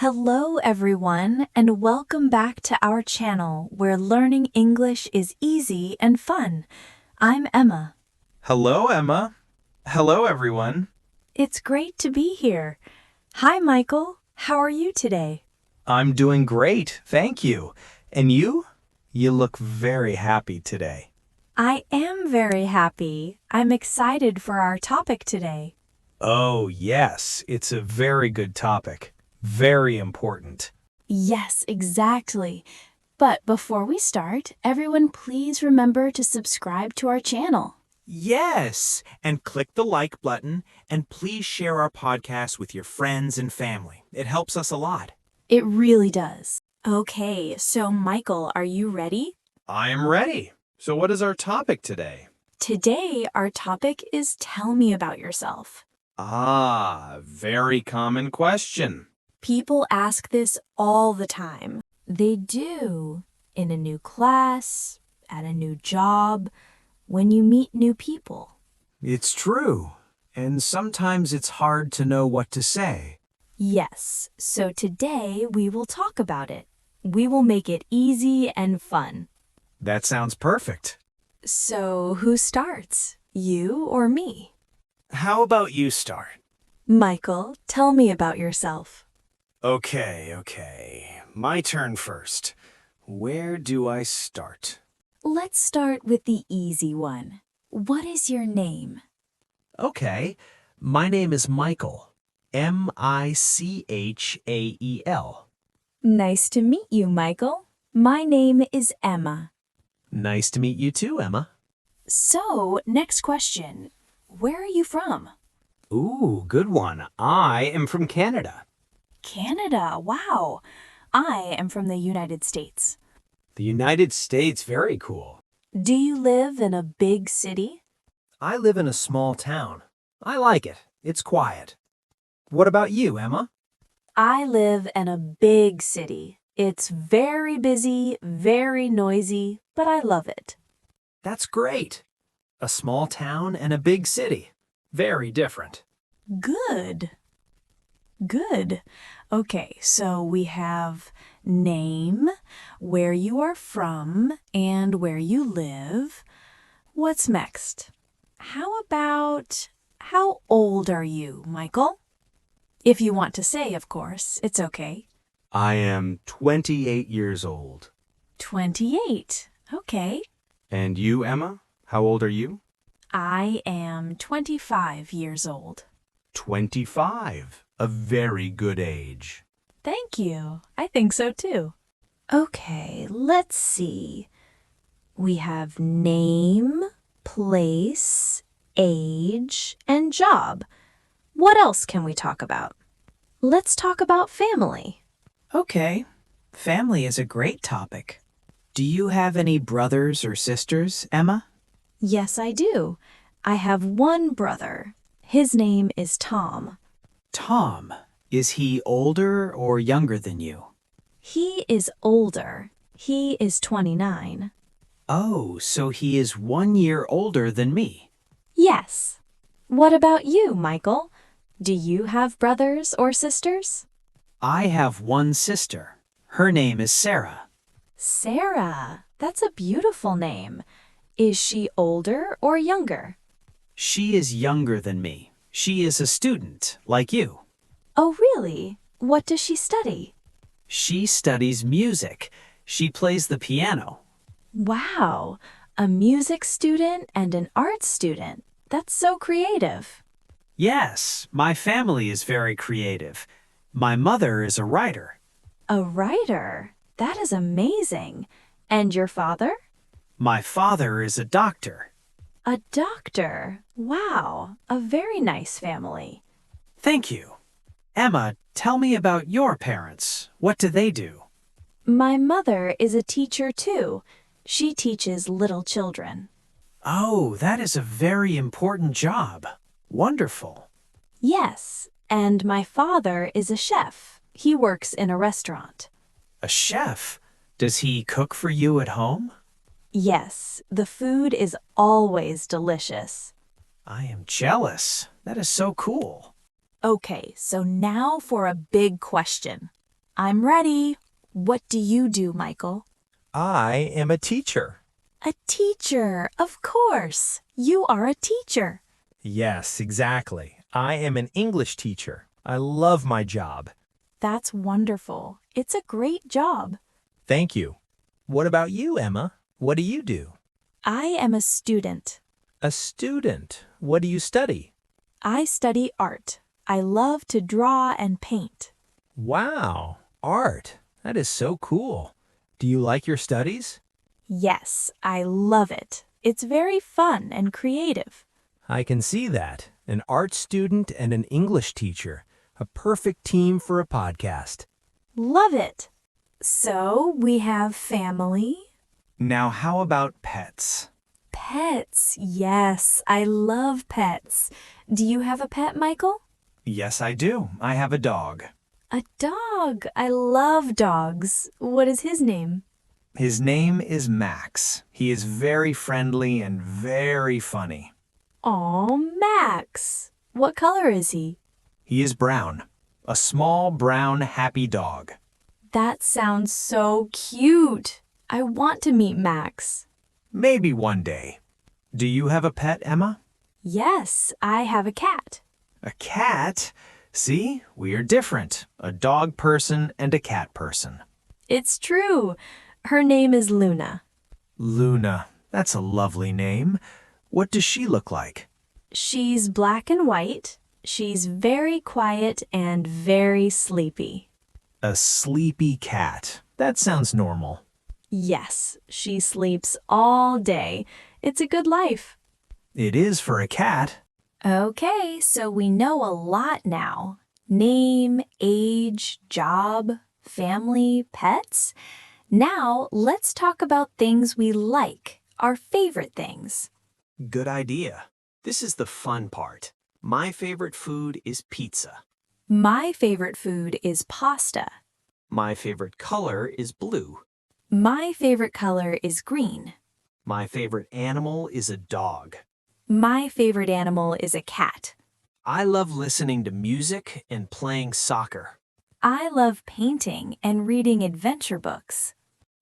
Hello, everyone, and welcome back to our channel where learning English is easy and fun. I'm Emma. Hello, Emma. Hello, everyone. It's great to be here. Hi, Michael. How are you today? I'm doing great, thank you. And you? You look very happy today. I am very happy. I'm excited for our topic today. Oh, yes, it's a very good topic. Very important. Yes, exactly. But before we start, everyone please remember to subscribe to our channel. Yes, and click the like button, and please share our podcast with your friends and family. It helps us a lot. It really does. Okay, so Michael, are you ready? I am ready. So what is our topic today? Today, our topic is Tell Me About Yourself. Very common question. People ask this all the time. They do. In a new class, at a new job, when you meet new people. It's true, and sometimes it's hard to know what to say. Yes, so today we will talk about it. We will make it easy and fun. That sounds perfect. So who starts? You or me? How about you start? Michael, tell me about yourself. Okay. My turn first. Where do I start? Let's start with the easy one. What is your name? Okay, my name is Michael. Michael. Nice to meet you, Michael. My name is Emma. Nice to meet you too, Emma. So, next question. Where are you from? Ooh, good one. I am from Canada. Canada, wow. I am from the United States. The United States, very cool. Do you live in a big city? I live in a small town. I like it. It's quiet. What about you, Emma? I live in a big city. It's very busy, very noisy, but I love it. That's great. A small town and a big city. Very different. Good. Okay, so we have name, where you are from, and where you live. What's next? How about, how old are you, Michael? If you want to say, of course, it's okay. I am 28 years old. 28. Okay. And you, Emma? How old are you? I am 25 years old. 25. A very good age. Thank you. I think so too. Okay, let's see. We have name, place, age, and job. What else can we talk about? Let's talk about family. Okay, family is a great topic. Do you have any brothers or sisters, Emma? Yes, I do. I have one brother. His name is Tom. Tom, is he older or younger than you? He is older. He is 29. Oh, so he is 1 year older than me. Yes. What about you, Michael? Do you have brothers or sisters? I have one sister. Her name is Sarah. Sarah. That's a beautiful name. Is she older or younger? She is younger than me. She is a student, like you. Oh, really? What does she study? She studies music. She plays the piano. Wow, a music student and an art student. That's so creative. Yes, my family is very creative. My mother is a writer. A writer? That is amazing. And your father? My father is a doctor. A doctor. Wow, a very nice family. Thank you. Emma, tell me about your parents. What do they do? My mother is a teacher too. She teaches little children. Oh, that is a very important job. Wonderful. Yes, and my father is a chef. He works in a restaurant. A chef? Does he cook for you at home? Yes, the food is always delicious. I am jealous. That is so cool. Okay, so now for a big question. I'm ready. What do you do, Michael? I am a teacher. A teacher, of course. You are a teacher. Yes, exactly. I am an English teacher. I love my job. That's wonderful. It's a great job. Thank you. What about you, Emma? What do you do? I am a student. A student. What do you study? I study art. I love to draw and paint. Wow, art. That is so cool. Do you like your studies? Yes, I love it. It's very fun and creative. I can see that. An art student and an English teacher. A perfect team for a podcast. Love it. So we have family. Now, how about pets? Pets. Yes, I love pets. Do you have a pet, Michael? Yes, I do. I have a dog. A dog. I love dogs. What is his name? His name is Max. He is very friendly and very funny. Aw, Max. What color is he? He is brown. A small, brown, happy dog. That sounds so cute. I want to meet Max. Maybe one day. Do you have a pet, Emma? Yes, I have a cat. A cat? See, we are different. A dog person and a cat person. It's true. Her name is Luna. Luna. That's a lovely name. What does she look like? She's black and white. She's very quiet and very sleepy. A sleepy cat. That sounds normal. Yes, she sleeps all day. It's a good life. It is for a cat. Okay, so we know a lot now. Name, age, job, family, pets. Now let's talk about things we like, our favorite things. Good idea. This is the fun part. My favorite food is pizza. My favorite food is pasta. My favorite color is blue. My favorite color is green. My favorite animal is a dog. My favorite animal is a cat. I love listening to music and playing soccer. I love painting and reading adventure books.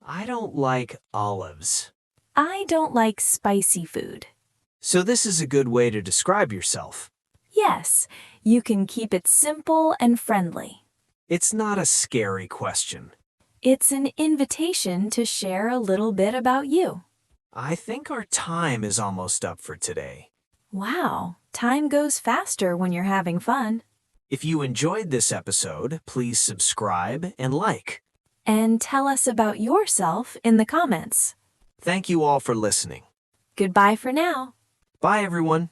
I don't like olives. I don't like spicy food. So this is a good way to describe yourself. Yes, you can keep it simple and friendly. It's not a scary question. It's an invitation to share a little bit about you. I think our time is almost up for today. Wow, time goes faster when you're having fun. If you enjoyed this episode, please subscribe and like. And tell us about yourself in the comments. Thank you all for listening. Goodbye for now. Bye, everyone.